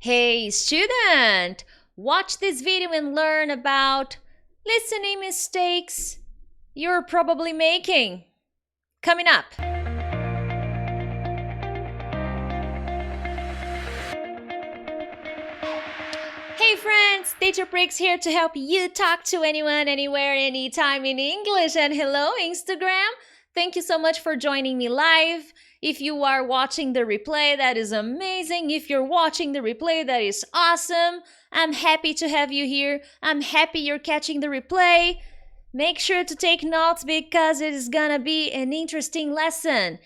Hey student, watch this video and learn about listening mistakes you're probably making. Coming up. Hey friends, Teacher Prix here to help you talk to anyone, anywhere, anytime in English. And hello Instagram. Thank you so much for joining me live. If you are watching the replay, that is amazing. If you're watching the replay, that is awesome. I'm happy to have you here. I'm happy you're catching the replay. Make sure to take notes because it is gonna be an interesting lesson.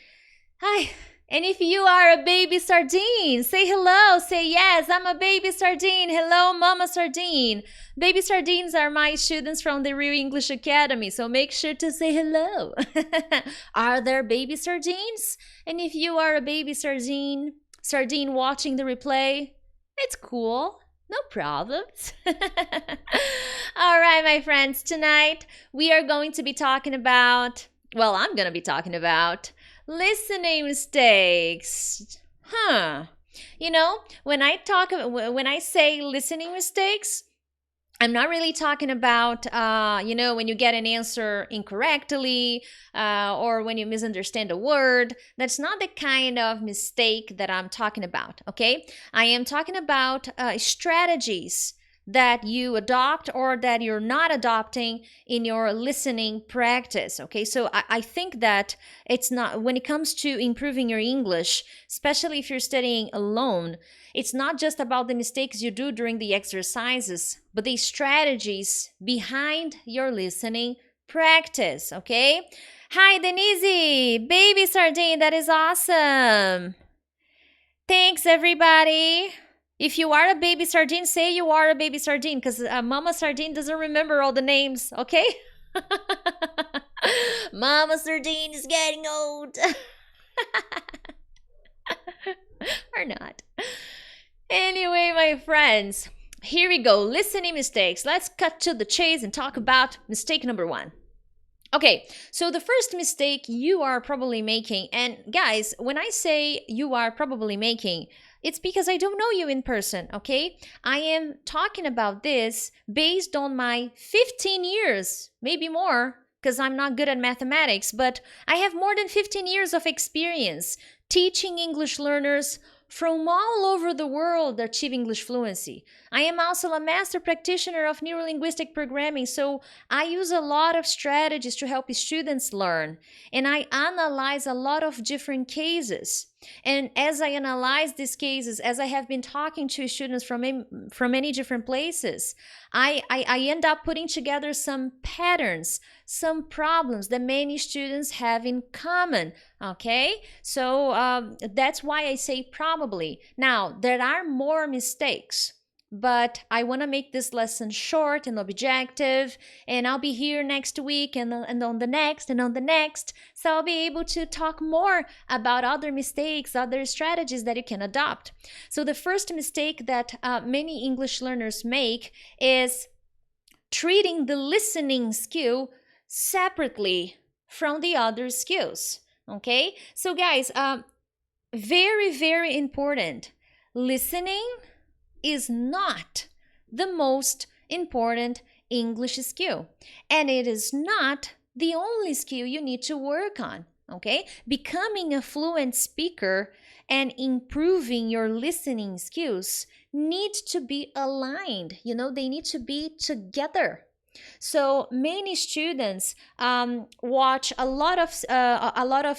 Hi. And if you are a baby sardine, say hello, say yes, I'm a baby sardine. Hello, Mama Sardine. Baby sardines are my students from the Real English Academy, so make sure to say hello. Are there baby sardines? And if you are a baby sardine watching the replay, it's cool. No problems. All right, my friends, tonight we are going to be talking about, well, I'm going to be talking about listening mistakes. You know, when I say listening mistakes, I'm not really talking about, when you get an answer incorrectly or when you misunderstand a word. That's not the kind of mistake that I'm talking about, okay? I am talking about strategies that you adopt or that you're not adopting in your listening practice, okay? So I think that it's not, when it comes to improving your English, especially if you're studying alone, it's not just about the mistakes you do during the exercises, but the strategies behind your listening practice, okay? Hi, Denise, baby sardine, that is awesome. Thanks, everybody. If you are a baby sardine, say you are a baby sardine, because Mama Sardine doesn't remember all the names, okay? Mama Sardine is getting old. Or not. Anyway, my friends, here we go. Listening mistakes. Let's cut to the chase and talk about mistake number 1. Okay, so the first mistake you are probably making, and guys, when I say you are probably making, it's because I don't know you in person, okay? I am talking about this based on my 15 years, maybe more, because I'm not good at mathematics, but I have more than 15 years of experience teaching English learners from all over the world achieve English fluency. I am also a master practitioner of neurolinguistic programming, so I use a lot of strategies to help students learn, and I analyze a lot of different cases. And as I analyze these cases, as I have been talking to students from many different places, I end up putting together some patterns, some problems that many students have in common, okay? So that's why I say probably. Now, there are more mistakes, but I want to make this lesson short and objective, and I'll be here next week and on the next and on the next, so I'll be able to talk more about other mistakes, other strategies that you can adopt. So the first mistake that many English learners make is treating the listening skill separately from the other skills, okay? So guys, very, very important. Listening is not the most important English skill, and it is not the only skill you need to work on, okay? Becoming a fluent speaker and improving your listening skills need to be aligned, they need to be together. So many students watch a lot of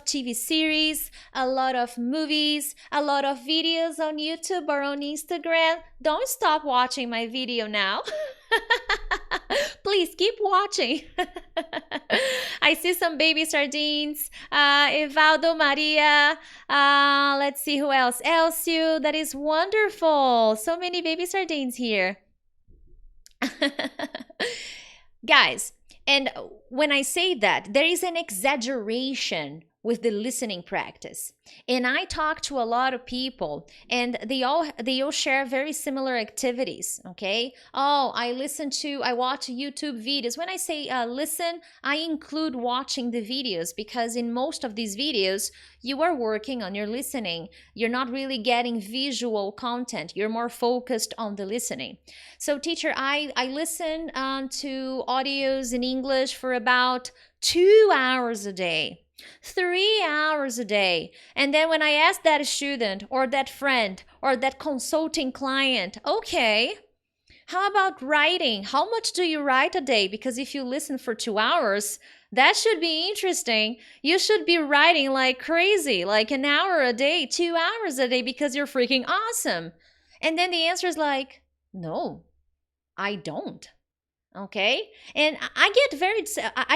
TV series, a lot of movies, a lot of videos on YouTube or on Instagram. Don't stop watching my video now. Please keep watching. I see some baby sardines. Evaldo, Maria. Let's see who else. Elcio, that is wonderful. So many baby sardines here. Guys, and when I say that, there is an exaggeration with the listening practice. And I talk to a lot of people, and they all share very similar activities. Okay. Oh, I watch YouTube videos. When I say listen, I include watching the videos, because in most of these videos you are working on your listening. You're not really getting visual content. You're more focused on the listening. So teacher, I listen to audios in English for about 2 hours a day, 3 hours a day. And then when I ask that student or that friend or that consulting client, okay, how about writing? How much do you write a day? Because if you listen for 2 hours, that should be interesting. You should be writing like crazy, like an hour a day, 2 hours a day, because you're freaking awesome. And then the answer is like, no, I don't. Okay. And I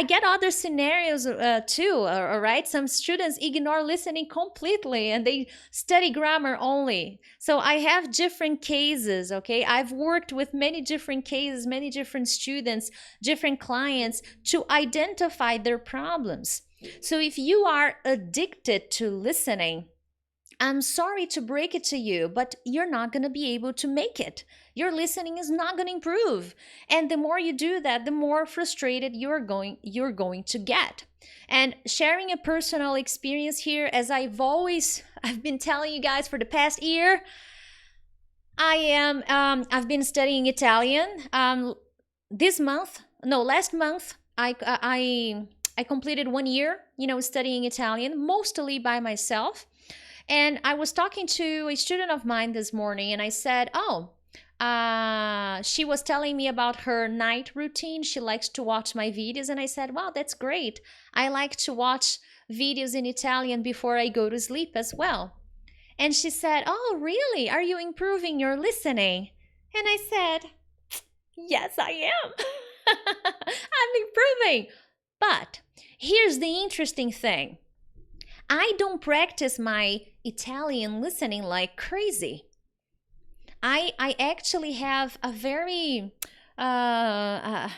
get other scenarios too. All right. Some students ignore listening completely and they study grammar only. So I have different cases. Okay. I've worked with many different cases, many different students, different clients to identify their problems. So if you are addicted to listening, I'm sorry to break it to you, but you're not going to be able to make it. Your listening is not going to improve. And the more you do that, the more frustrated you're going to get. And sharing a personal experience here, as I've been telling you guys for the past year, I've been studying Italian. Last month, I completed 1 year, studying Italian, mostly by myself. And I was talking to a student of mine this morning, and I said, she was telling me about her night routine. She likes to watch my videos. And I said, wow, that's great. I like to watch videos in Italian before I go to sleep as well. And she said, oh, really? Are you improving your listening? And I said, yes, I am. I'm improving. But here's the interesting thing. I don't practice my Italian listening like crazy. I actually have a very, how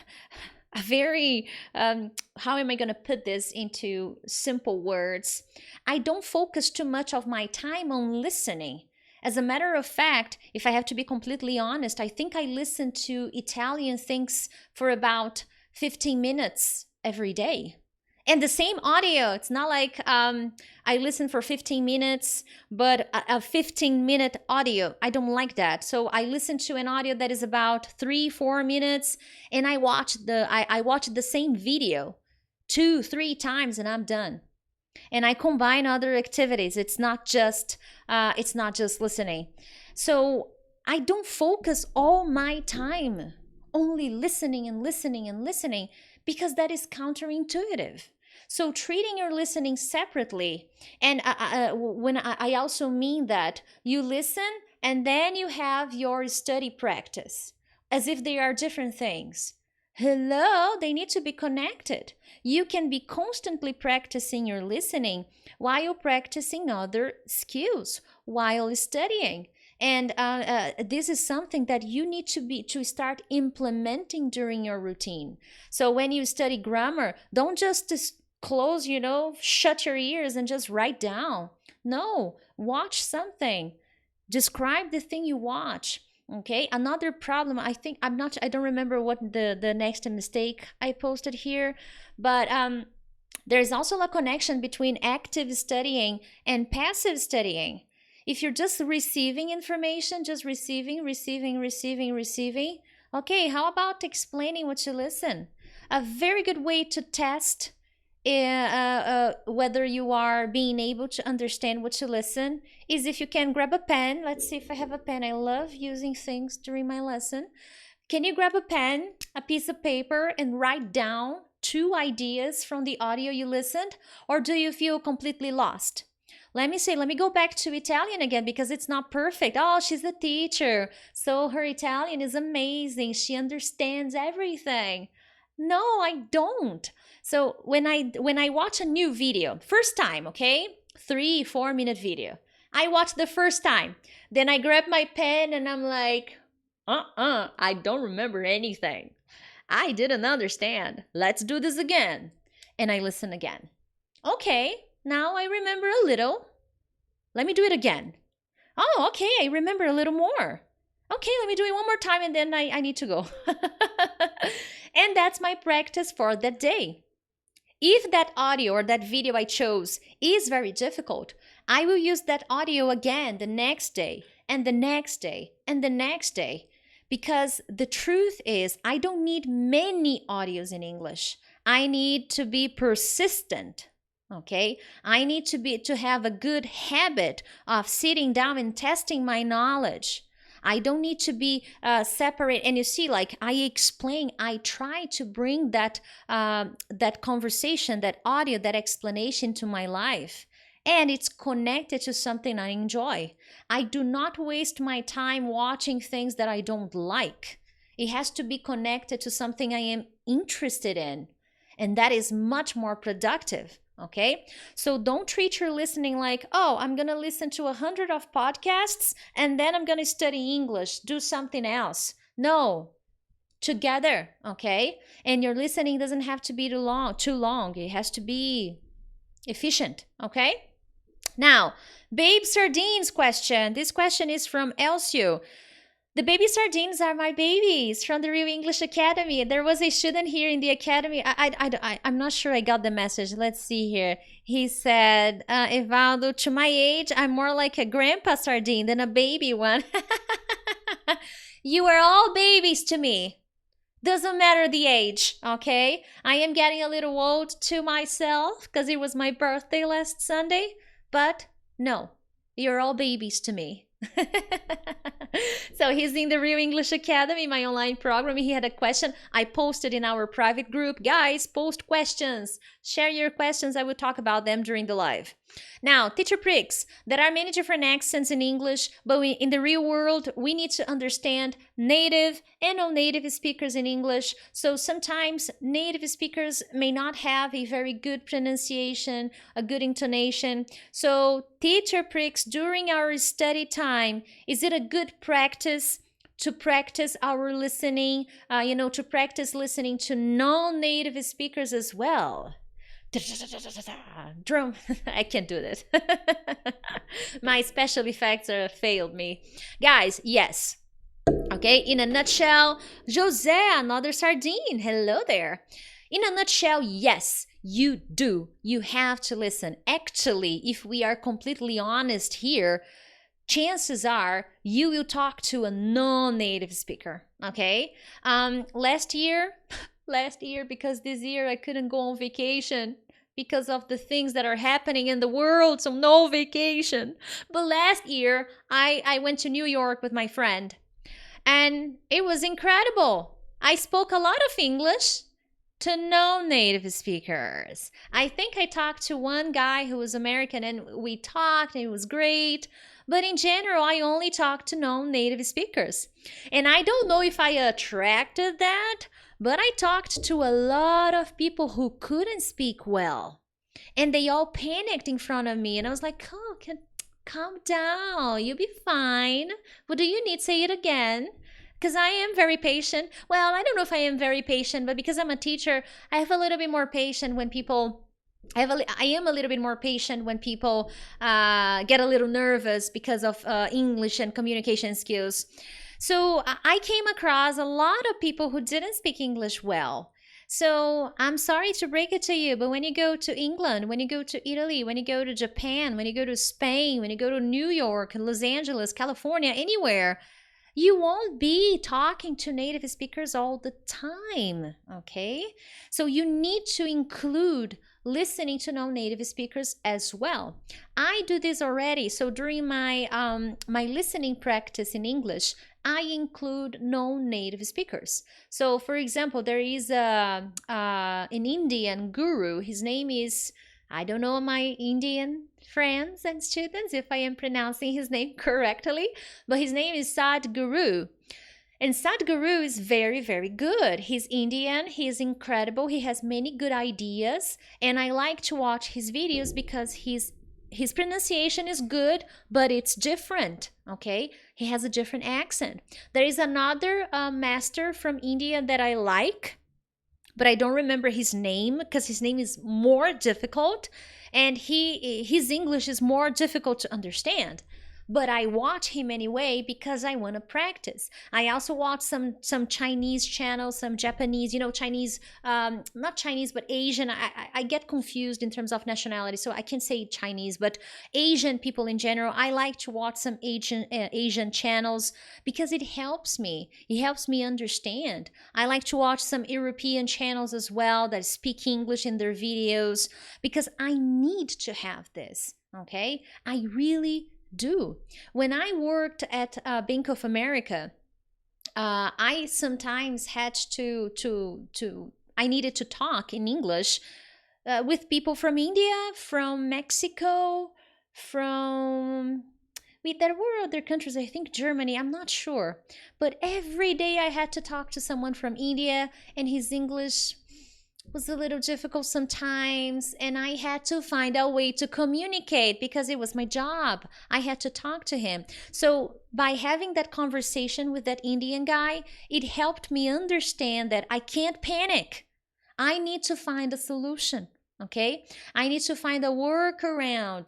am I going to put this into simple words? I don't focus too much of my time on listening. As a matter of fact, if I have to be completely honest, I think I listen to Italian things for about 15 minutes every day. And the same audio. It's not like I listen for 15 minutes, but a 15-minute audio. I don't like that. So I listen to an audio that is about 3-4 minutes, and I watch the same video 2-3 times, and I'm done. And I combine other activities. It's not just listening. So I don't focus all my time only listening and listening and listening, because that is counterintuitive. So treating your listening separately, and when I also mean that you listen and then you have your study practice, as if they are different things. Hello, they need to be connected. You can be constantly practicing your listening while practicing other skills, while studying. And this is something that you need to start implementing during your routine. So when you study grammar, don't just close, shut your ears and just write down. No, watch something. Describe the thing you watch. Okay, another problem, I don't remember what the next mistake I posted here, but there's also a connection between active studying and passive studying. If you're just receiving information, just receiving, okay, how about explaining what you listen? A very good way to test whether you are being able to understand what you listen is if you can grab a pen. Let's see if I have a pen. I love using things during my lesson. Can you grab a pen, a piece of paper, and write down 2 ideas from the audio you listened? Or do you feel completely lost? Let me go back to Italian again, because it's not perfect. Oh, she's a teacher, so her Italian is amazing. She understands everything. No, I don't. So when I watch a new video, first time, okay, 3-4 minute video, I watch the first time. Then I grab my pen and I'm like, I don't remember anything. I didn't understand. Let's do this again. And I listen again. Okay, Now I remember a little. Let me do it again. Oh, okay, I remember a little more. Okay, let me do it one more time and then I need to go. And that's my practice for that day. If that audio or that video I chose is very difficult, I will use that audio again the next day and the next day and the next day. Because the truth is, I don't need many audios in English. I need to be persistent. Okay, I need to have a good habit of sitting down and testing my knowledge. I don't need to be separate. And you see, like I explain, I try to bring that conversation, that audio, that explanation to my life. And it's connected to something I enjoy. I do not waste my time watching things that I don't like. It has to be connected to something I am interested in. And that is much more productive. Okay, so don't treat your listening like, oh, I'm going to listen to 100 of podcasts and then I'm going to study English, do something else. No, together, okay? And your listening doesn't have to be too long. It has to be efficient, okay? Now, Babe Sardines question. This question is from Elcio. The baby sardines are my babies from the Real English Academy. There was a student here in the academy. I'm not sure I got the message. Let's see here. He said, Evaldo, to my age, I'm more like a grandpa sardine than a baby one. You are all babies to me. Doesn't matter the age, okay? I am getting a little old to myself because it was my birthday last Sunday. But no, you're all babies to me. So he's in the Real English Academy, my online program. He had a question. I posted in our private group. Guys, post questions. Share your questions. I will talk about them during the live. Now, Teacher Prix, there are many different accents in English, but in the real world, we need to understand native and non-native speakers in English. So sometimes native speakers may not have a very good pronunciation, a good intonation. So Teacher Prix, during our study time, is it a good practice to practice our listening, to practice listening to non-native speakers as well? Drum. I can't do this. My special effects failed me. Guys, yes. Okay, in a nutshell, Jose, another sardine. Hello there. In a nutshell, yes, you do. You have to listen. Actually, if we are completely honest here, chances are you will talk to a non-native speaker. Okay? Last year, because this year I couldn't go on vacation because of the things that are happening in the world, so no vacation. But last year, I went to New York with my friend, and it was incredible. I spoke a lot of English to non-native speakers. I think I talked to one guy who was American, and we talked, and it was great. But in general, I only talked to non-native speakers. And I don't know if I attracted that, but I talked to a lot of people who couldn't speak well. And they all panicked in front of me. And I was like, oh, calm down. You'll be fine. What do you need? Say it again. Because I am very patient. Well, I don't know if I am very patient, but because I'm a teacher, I have a little bit more patience when people... I am a little bit more patient when people get a little nervous because of English and communication skills. So I came across a lot of people who didn't speak English well. So I'm sorry to break it to you, but when you go to England, when you go to Italy, when you go to Japan, when you go to Spain, when you go to New York, Los Angeles, California, anywhere, you won't be talking to native speakers all the time, okay? So you need to include listening to non-native speakers as well. I do this already. So during my my listening practice in English, I include non-native speakers. So for example, there is an Indian guru. His name is, I don't know my Indian friends and students if I am pronouncing his name correctly, but his name is Sadhguru. And Sadhguru is very, very good. He's Indian, he is incredible, he has many good ideas, and I like to watch his videos because his pronunciation is good, but it's different, okay? He has a different accent. There is another master from India that I like. but I don't remember his name because his name is more difficult, and his English is more difficult to understand. But I watch him anyway because I want to practice. I also watch some Chinese channels, some Japanese, Chinese, not Chinese, but Asian. I get confused in terms of nationality, so I can say Chinese, but Asian people in general. I like to watch some Asian channels because it helps me. It helps me understand. I like to watch some European channels as well that speak English in their videos because I need to have this. Okay, I really do. When I worked at Bank of America, I sometimes had I needed to talk in English with people from India, from Mexico, from wait, there were other countries, I think Germany, I'm not sure. But every day I had to talk to someone from India, and his English was a little difficult sometimes, and I had to find a way to communicate because it was my job. I had to talk to him. So by having that conversation with that Indian guy, it helped me understand that I can't panic. I need to find a solution, okay? I need to find a workaround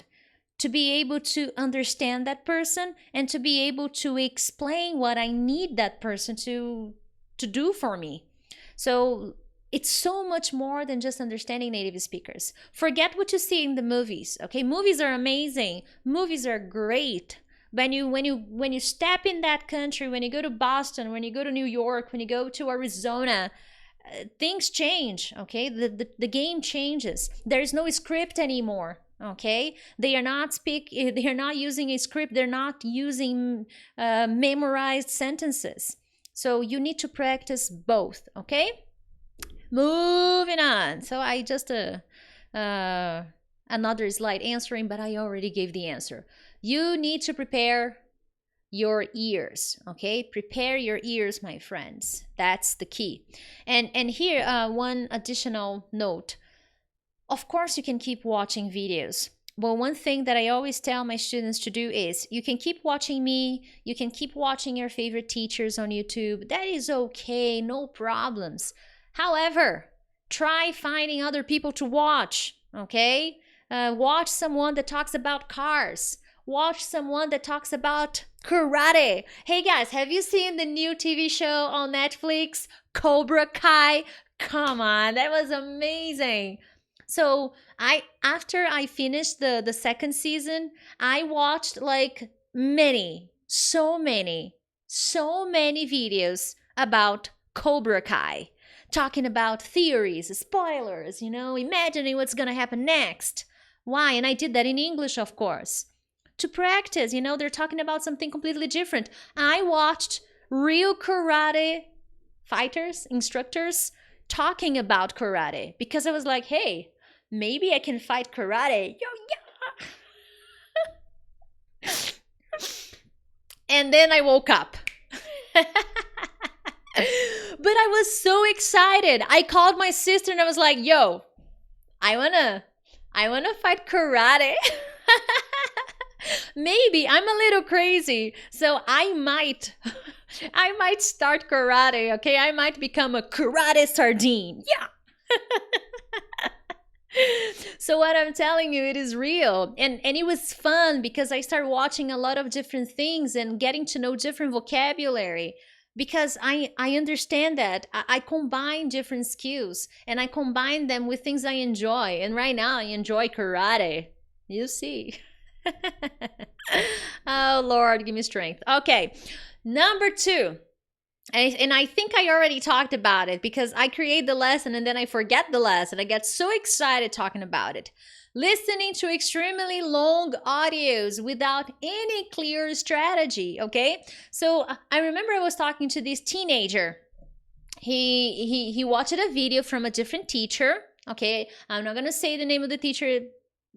to be able to understand that person and to be able to explain what I need that person to do for me. So it's so much more than just understanding native speakers. Forget what you see in the movies, okay? Movies are amazing. Movies are great. When you step in that country, when you go to Boston, when you go to New York, when you go to Arizona, things change, okay? The game changes. There's no script anymore. Okay, they are not using a script, they're not using memorized sentences. So you need to practice both, okay? Moving on. So I just another slide answering, but I already gave the answer. You need to prepare your ears, okay? Prepare your ears, my friends. That's the key. And here one additional note. Of course, you can keep watching videos. But one thing that I always tell my students to do is you can keep watching me, you can keep watching your favorite teachers on YouTube. That is okay, no problems. However, try finding other people to watch, okay? Watch someone that talks about cars. Watch someone that talks about karate. Hey guys, have you seen the new TV show on Netflix, Cobra Kai? Come on, that was amazing. So after I finished the second season, I watched like so many videos about Cobra Kai, talking about theories, spoilers, imagining what's gonna happen next. Why? And I did that in English, of course. To practice, they're talking about something completely different. I watched real karate fighters, instructors, talking about karate because I was like, hey, maybe I can fight karate. Yo, yeah. And then I woke up. But I was so excited. I called my sister and I was like, yo, I wanna fight karate. Maybe I'm a little crazy, so I might start karate, okay? I might become a karate sardine. Yeah. So what I'm telling you, it is real. And it was fun because I started watching a lot of different things and getting to know different vocabulary because I understand that. I combine different skills and I combine them with things I enjoy. And right now I enjoy karate. You see. Oh, Lord, give me strength. Okay, number 2. And I think I already talked about it because I create the lesson and then I forget the lesson. I get so excited talking about it. Listening to extremely long audios without any clear strategy, okay? So I remember I was talking to this teenager. He watched a video from a different teacher, okay? I'm not going to say the name of the teacher.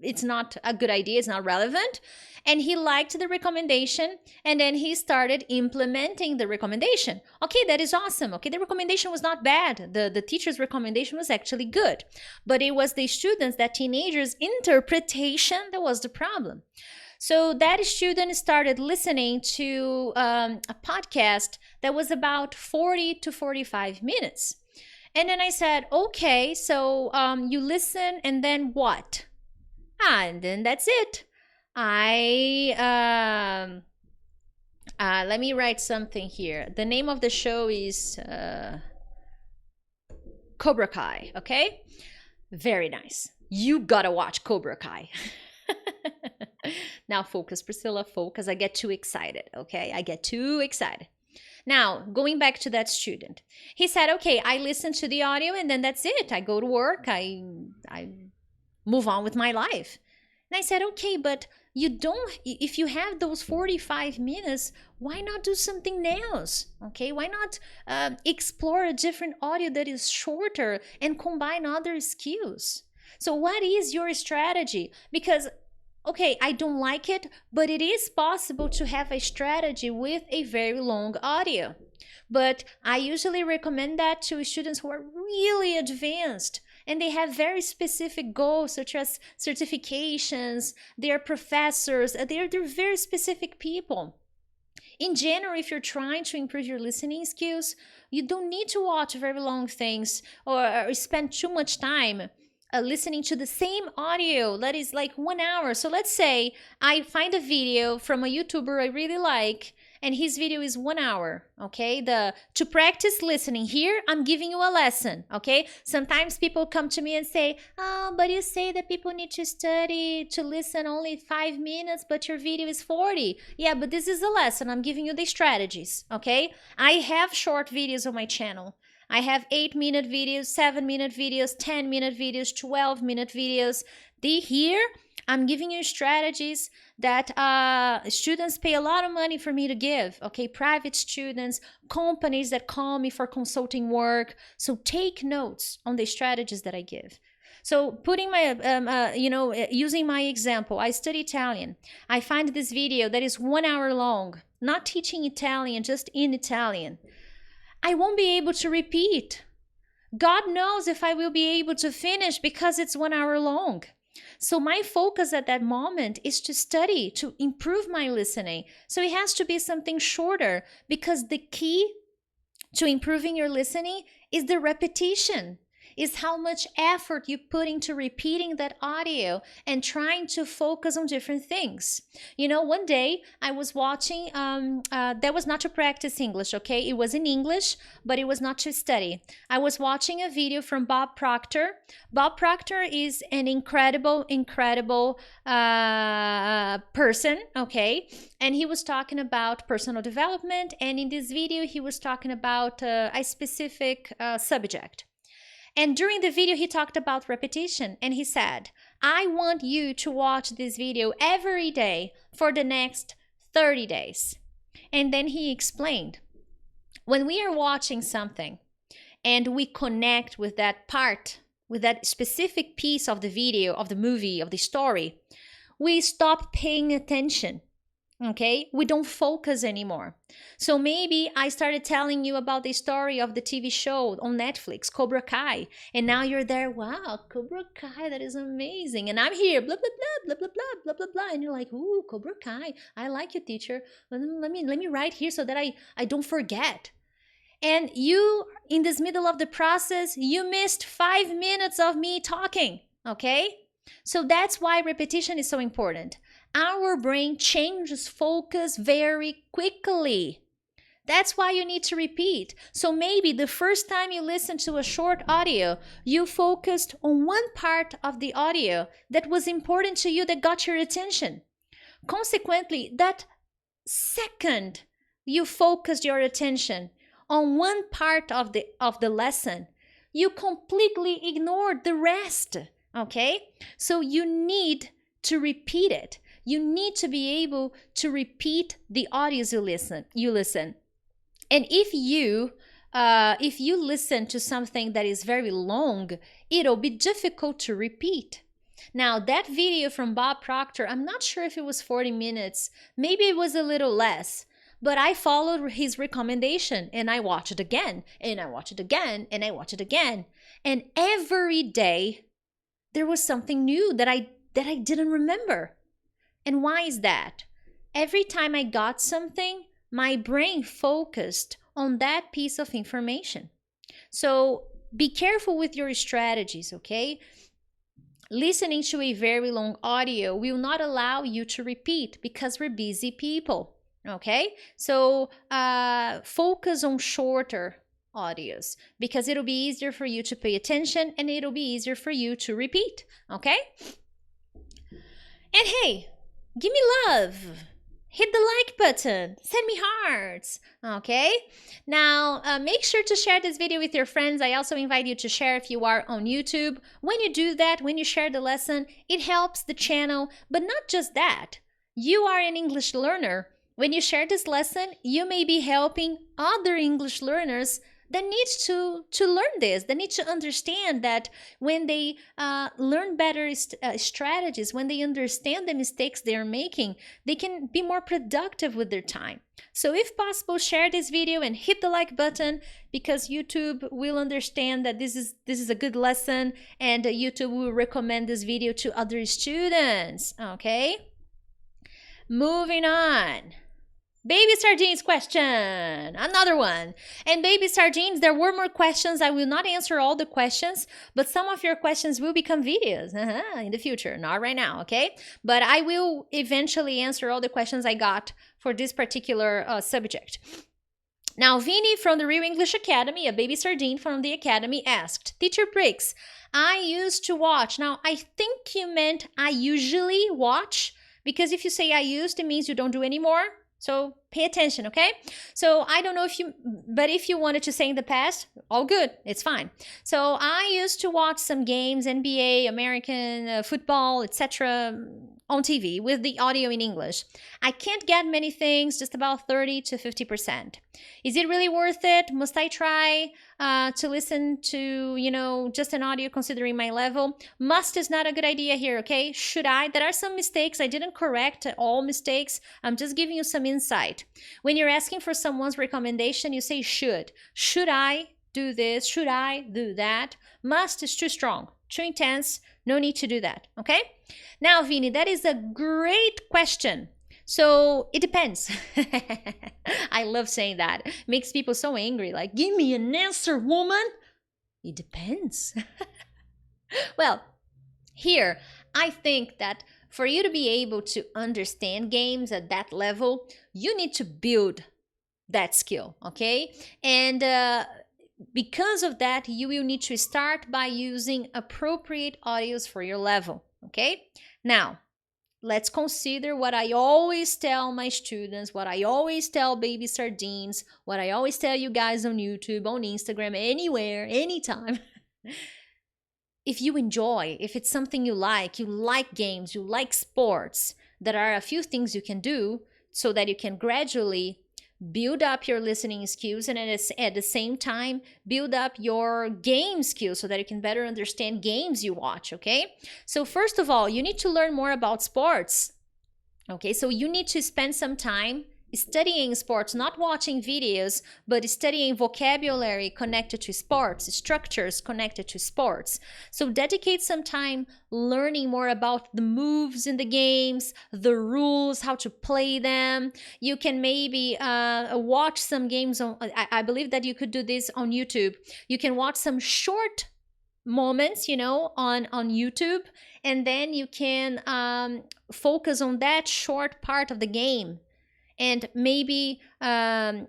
It's not a good idea. It's not relevant. And he liked the recommendation and then he started implementing the recommendation. Okay, that is awesome. Okay, the recommendation was not bad. The teacher's recommendation was actually good. But it was the students, that teenagers' interpretation that was the problem. So that student started listening to a podcast that was about 40 to 45 minutes. And then I said, okay, so you listen and then what? And then that's it. Let me write something here. The name of the show is Cobra Kai, okay? Very nice. You gotta watch Cobra Kai. Now focus, Priscilla, focus. I get too excited, okay? I get too excited. Now, going back to that student, he said, okay, I listen to the audio and then that's it. I go to work, I move on with my life. And I said, okay, but you don't, if you have those 45 minutes, why not do something else? Okay, why not explore a different audio that is shorter and combine other skills? So what is your strategy? Because okay, I don't like it, but it is possible to have a strategy with a very long audio. But I usually recommend that to students who are really advanced and they have very specific goals, such as certifications, they are professors, they're very specific people. In general, if you're trying to improve your listening skills, you don't need to watch very long things or spend too much time listening to the same audio that is like 1 hour. So let's say I find a video from a YouTuber I really like, and his video is 1 hour, okay? To practice listening here, I'm giving you a lesson, okay? Sometimes people come to me and say, oh, but you say that people need to study to listen only 5 minutes, but your video is 40. Yeah, but this is a lesson. I'm giving you the strategies, okay? I have short videos on my channel. I have 8-minute videos, 7-minute videos, 10-minute videos, 12-minute videos. Here, I'm giving you strategies that students pay a lot of money for me to give, okay? Private students, companies that call me for consulting work. So take notes on the strategies that I give. So putting my, using my example, I study Italian. I find this video that is 1 hour long, not teaching Italian, just in Italian. I won't be able to repeat. God knows if I will be able to finish because it's 1 hour long. So my focus at that moment is to study, to improve my listening. So it has to be something shorter because the key to improving your listening is the repetition. Is how much effort you put into repeating that audio and trying to focus on different things. You know, one day I was watching, that was not to practice English, okay? It was in English, but it was not to study. I was watching a video from Bob Proctor. Bob Proctor is an incredible person, okay? And he was talking about personal development. And in this video, he was talking about a specific subject. And during the video, he talked about repetition and he said, I want you to watch this video every day for the next 30 days. And then he explained, when we are watching something and we connect with that part, with that specific piece of the video, of the movie, of the story, we stop paying attention. Okay, we don't focus anymore. So maybe I started telling you about the story of the TV show on Netflix, Cobra Kai, and now you're there, wow, Cobra Kai, that is amazing. And I'm here, blah, blah, blah, blah, blah, blah, blah, blah, blah. And you're like, ooh, Cobra Kai, I like you, teacher. Let me write here so that I don't forget. And you, in this middle of the process, you missed 5 minutes of me talking, okay? So that's why repetition is so important. Our brain changes focus very quickly. That's why you need to repeat. So maybe the first time you listen to a short audio, you focused on one part of the audio that was important to you, that got your attention. Consequently, that second you focused your attention on one part of the lesson, you completely ignored the rest, okay? So you need to repeat it. You need to be able to repeat the audios you listen. And if you listen to something that is very long, it'll be difficult to repeat. Now, that video from Bob Proctor, I'm not sure if it was 40 minutes. Maybe it was a little less. But I followed his recommendation and I watched it again, and I watched it again, and I watched it again. And every day, there was something new that I didn't remember. And why is that? Every time I got something, my brain focused on that piece of information. So be careful with your strategies, okay? Listening to a very long audio will not allow you to repeat because we're busy people, okay? So focus on shorter audios because it'll be easier for you to pay attention and it'll be easier for you to repeat, okay? And hey, give me love. Hit the like button. Send me hearts. Okay? Now, make sure to share this video with your friends. I also invite you to share if you are on YouTube. When you do that, when you share the lesson, it helps the channel. But not just that. You are an English learner. When you share this lesson, you may be helping other English learners that need to learn this. They need to understand that when they learn better strategies, when they understand the mistakes they're making, they can be more productive with their time. So if possible, share this video and hit the like button because YouTube will understand that this is a good lesson and YouTube will recommend this video to other students, okay? Moving on. Baby sardines question, another one. And baby sardines, there were more questions. I will not answer all the questions, but some of your questions will become videos in the future, not right now, okay? But I will eventually answer all the questions I got for this particular subject. Now, Vinny from the Real English Academy, a baby sardine from the Academy, asked, Teacher Prix, I used to watch. Now, I think you meant I usually watch, because if you say I used, it means you don't do anymore. So pay attention, okay? So I don't know but if you wanted to say in the past, all good, it's fine. So I used to watch some games, NBA, American football, etc. on TV with the audio in English. I can't get many things, just about 30 to 50%. Is it really worth it? Must I try to listen to, just an audio considering my level? Must is not a good idea here, okay? Should I? There are some mistakes. I didn't correct all mistakes. I'm just giving you some insight. When you're asking for someone's recommendation, you say should. Should I do this? Should I do that? Must is too strong, too intense. No need to do that, okay? Now, Vinny, that is a great question. So it depends. I love saying that. It makes people so angry. Like, give me an answer, woman. It depends. Well, here, I think that for you to be able to understand games at that level, you need to build that skill, okay? And because of that, you will need to start by using appropriate audios for your level, okay? Now, let's consider what I always tell my students, what I always tell baby sardines, what I always tell you guys on YouTube, on Instagram, anywhere, anytime. If you enjoy, if it's something you like games, you like sports, there are a few things you can do so that you can gradually build up your listening skills and at the same time build up your game skills so that you can better understand games you watch, okay? So first of all, you need to learn more about sports, okay? So you need to spend some time studying sports, not watching videos, but studying vocabulary connected to sports, structures connected to sports. So dedicate some time learning more about the moves in the games, the rules, how to play them. You can maybe watch some games on, I believe that you could do this on YouTube. You can watch some short moments, on YouTube, and then you can focus on that short part of the game. And maybe on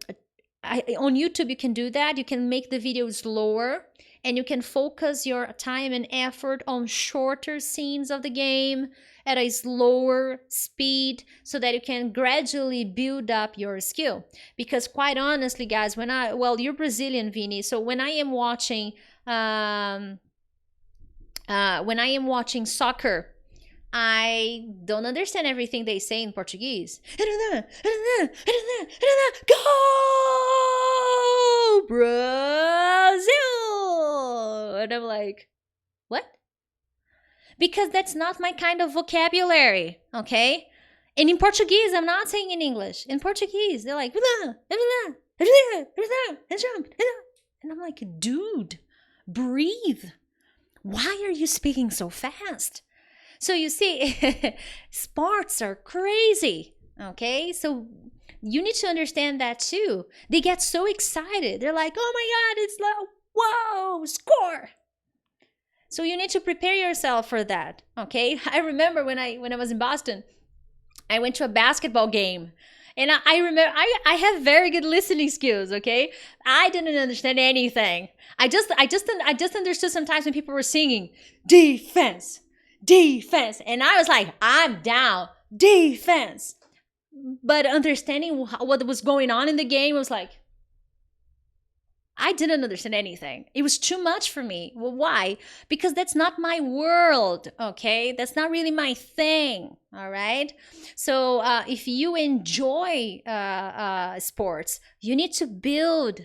YouTube, you can do that. You can make the videos lower and you can focus your time and effort on shorter scenes of the game at a slower speed so that you can gradually build up your skill. Because quite honestly, guys, you're Brazilian, Vinny. So when I am watching soccer, I don't understand everything they say in Portuguese. Go, Brazil! And I'm like, what? Because that's not my kind of vocabulary, okay? And in Portuguese, I'm not saying in English. In Portuguese, they're like, and I'm like, dude, breathe. Why are you speaking so fast? So you see, sports are crazy, okay? So you need to understand that too. They get so excited. They're like, oh my God, it's Whoa, score. So you need to prepare yourself for that, okay? I remember when I was in Boston, I went to a basketball game. And I remember I have very good listening skills, okay? I didn't understand anything. I just understood sometimes when people were singing defense, defense, and I was like, I'm down, defense. But understanding what was going on in the game was like, I didn't understand anything. It was too much for me. Well, why? Because that's not my world, okay? That's not really my thing, all right? So if you enjoy sports, you need to build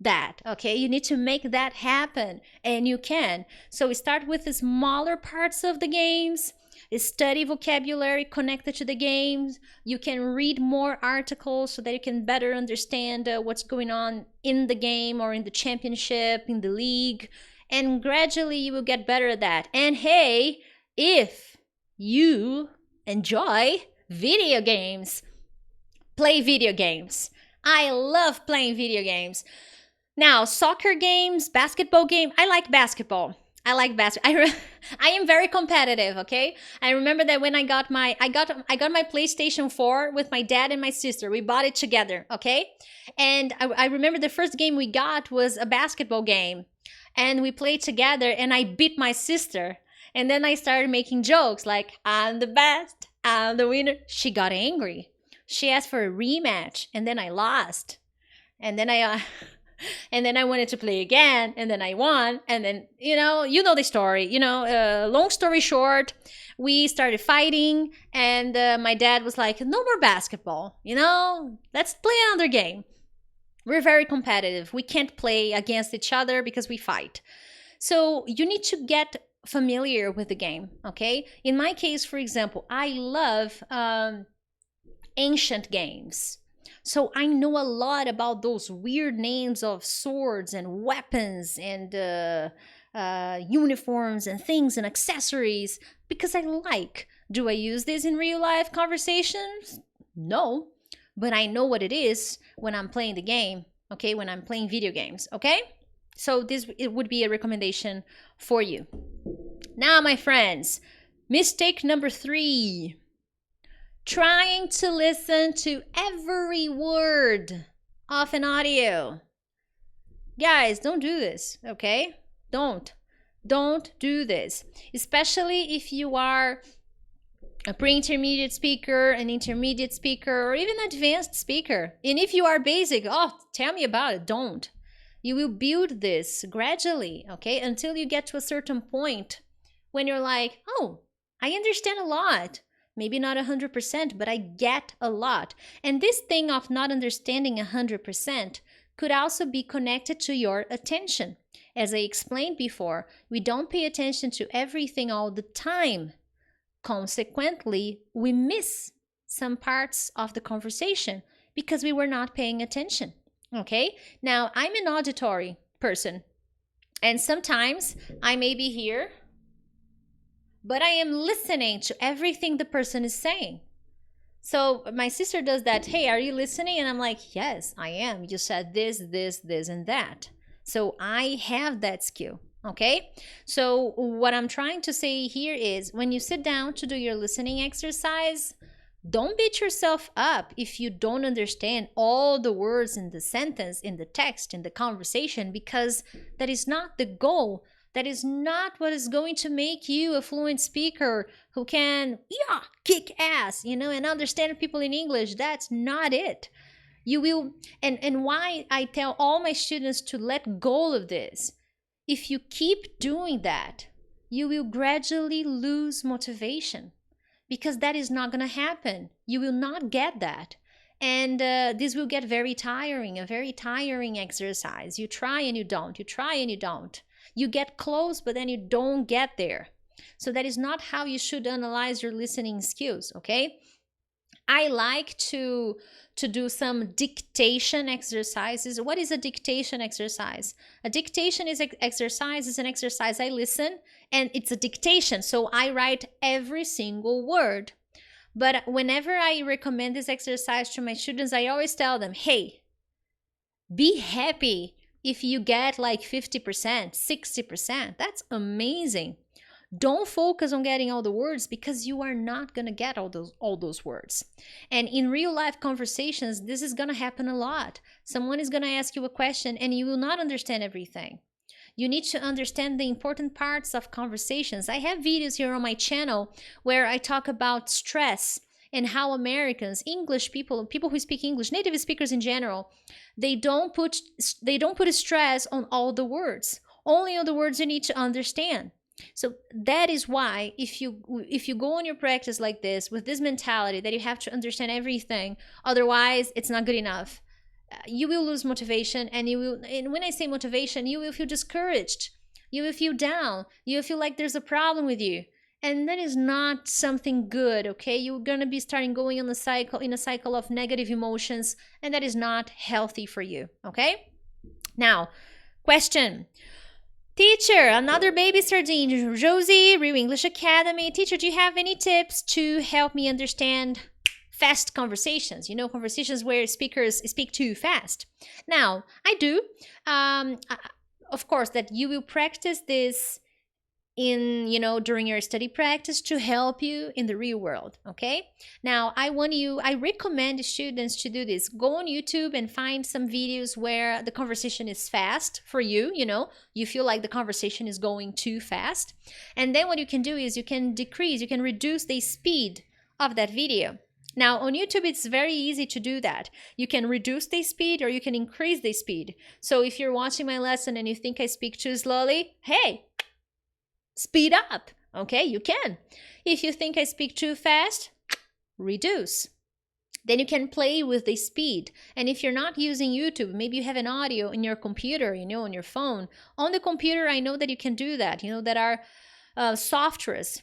that, okay? You need to make that happen, and you can. So we start with the smaller parts of the games. Study vocabulary connected to the games. You can read more articles so that you can better understand what's going on in the game or in the championship, in the league. And gradually you will get better at that. And hey, if you enjoy video games, play video games. I love playing video games. Now, soccer games, basketball game, I like basketball. I am very competitive, okay? I remember that when I got my PlayStation 4 with my dad and my sister. We bought it together, okay? And I remember the first game we got was a basketball game. And we played together and I beat my sister. And then I started making jokes like, I'm the best, I'm the winner. She got angry. She asked for a rematch and then I lost. And then I wanted to play again, and then I won, and then, you know the story. Long story short, we started fighting, and my dad was like, no more basketball, let's play another game. We're very competitive. We can't play against each other because we fight. So you need to get familiar with the game, okay? In my case, for example, I love ancient games. So I know a lot about those weird names of swords and weapons and uniforms and things and accessories because I like. Do I use this in real life conversations? No, but I know what it is when I'm playing the game, okay? When I'm playing video games, okay? So it would be a recommendation for you. Now, my friends, mistake number 3. Trying to listen to every word of an audio. Guys, don't do this, okay? Don't do this. Especially if you are a pre-intermediate speaker, an intermediate speaker, or even advanced speaker. And if you are basic, tell me about it. Don't. You will build this gradually, okay? Until you get to a certain point when you're like, I understand a lot. Maybe not 100%, but I get a lot. And this thing of not understanding 100% could also be connected to your attention. As I explained before, we don't pay attention to everything all the time. Consequently, we miss some parts of the conversation because we were not paying attention. Okay? Now, I'm an auditory person, and sometimes I may be here, but I am listening to everything the person is saying. So my sister does that. Hey, are you listening? And I'm like, yes, I am. You said this, and that. So I have that skill. Okay? So what I'm trying to say here is when you sit down to do your listening exercise, don't beat yourself up if you don't understand all the words in the sentence, in the text, in the conversation, because that is not the goal. That is not what is going to make you a fluent speaker who can, kick ass, and understand people in English. That's not it. You will, and why I tell all my students to let go of this. If you keep doing that, you will gradually lose motivation because that is not going to happen. You will not get that. And this will get very tiring, a very tiring exercise. You try and you don't. You try and you don't. You get close, but then you don't get there. So that is not how you should analyze your listening skills, okay? I like to do some dictation exercises. What is a dictation exercise? A dictation exercise is an exercise I listen, and it's a dictation. So I write every single word. But whenever I recommend this exercise to my students, I always tell them, hey, be happy If you get like 50%, 60%, that's amazing. Don't focus on getting all the words, because you are not going to get all those words. And in real life conversations, this is going to happen a lot. Someone is going to ask you a question and you will not understand everything. You need to understand the important parts of conversations. I have videos here on my channel where I talk about stress and how Americans, English people who speak English, native speakers in general, they don't put a stress on all the words, only on the words you need to understand. So that is why if you go on your practice like this, with this mentality that you have to understand everything, otherwise it's not good enough, you will lose motivation, and when I say motivation, you will feel discouraged, you will feel down, you will feel like there's a problem with you, and that is not something good. Okay, you're gonna be starting going on a cycle of negative emotions, and that is not healthy for you. Okay, now question. Teacher, another baby sardine, Josie, Real English Academy. Teacher, do you have any tips to help me understand fast conversations? Conversations where speakers speak too fast. Now, I do. Of course, that you will practice this during your study practice to help you in the real world. Okay, now I recommend students to do this. Go on YouTube and find some videos where the conversation is fast for you. You feel like the conversation is going too fast, and then what you can do is you can reduce the speed of that video. Now on YouTube, it's very easy to do that. You can reduce the speed or you can increase the speed. So if you're watching my lesson and you think I speak too slowly, hey, speed up. Okay, you can. If you think I speak too fast, reduce. Then you can play with the speed. And if you're not using YouTube, maybe you have an audio in your computer, on your phone. On the computer, I know that you can do that. That are softwares.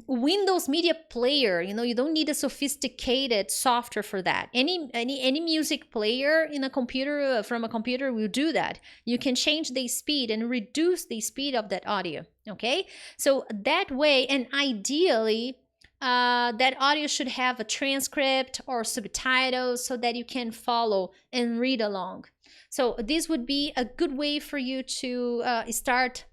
Windows Media Player, you don't need a sophisticated software for that. Any music player in a computer, from a computer, will do that. You can change the speed and reduce the speed of that audio. Okay, so that way, and ideally, that audio should have a transcript or subtitles so that you can follow and read along. So this would be a good way for you to start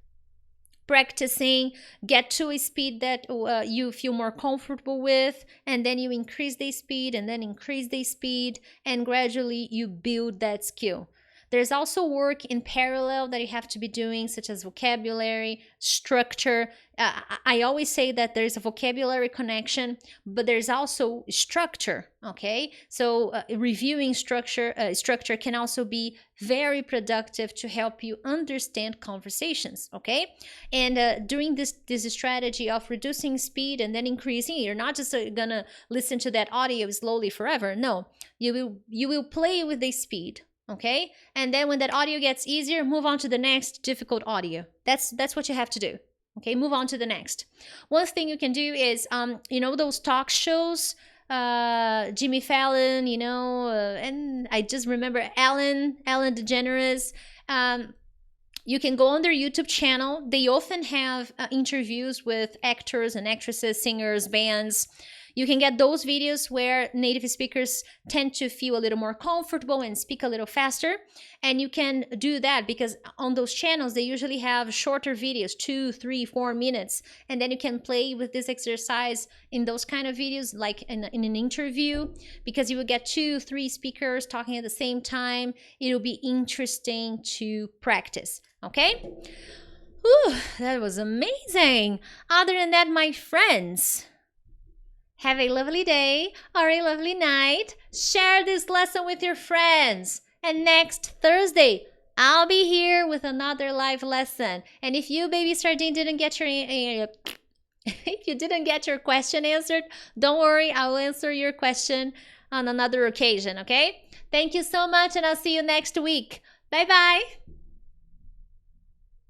practicing, get to a speed that you feel more comfortable with, and then you increase the speed and then increase the speed, and gradually you build that skill. There's also work in parallel that you have to be doing, such as vocabulary, structure. I always say that there's a vocabulary connection, but there's also structure, okay? So reviewing structure can also be very productive to help you understand conversations, okay? And during this strategy of reducing speed and then increasing, you're not just gonna listen to that audio slowly forever. No, you will play with the speed. Okay, and then when that audio gets easier, move on to the next difficult audio. That's what you have to do. Okay, move on to the next. One thing you can do is, those talk shows, Jimmy Fallon, and I just remember Ellen DeGeneres. You can go on their YouTube channel. They often have interviews with actors and actresses, singers, bands. You can get those videos where native speakers tend to feel a little more comfortable and speak a little faster. And you can do that because on those channels, they usually have shorter videos, 2, 3, 4 minutes. And then you can play with this exercise in those kind of videos, like in an interview, because you will get 2, 3 speakers talking at the same time. It'll be interesting to practice, okay? Whew, that was amazing. Other than that, my friends, have a lovely day or a lovely night. Share this lesson with your friends. And next Thursday, I'll be here with another live lesson. And if you, baby sardine, didn't get your question answered, don't worry, I will answer your question on another occasion, okay? Thank you so much, and I'll see you next week. Bye-bye.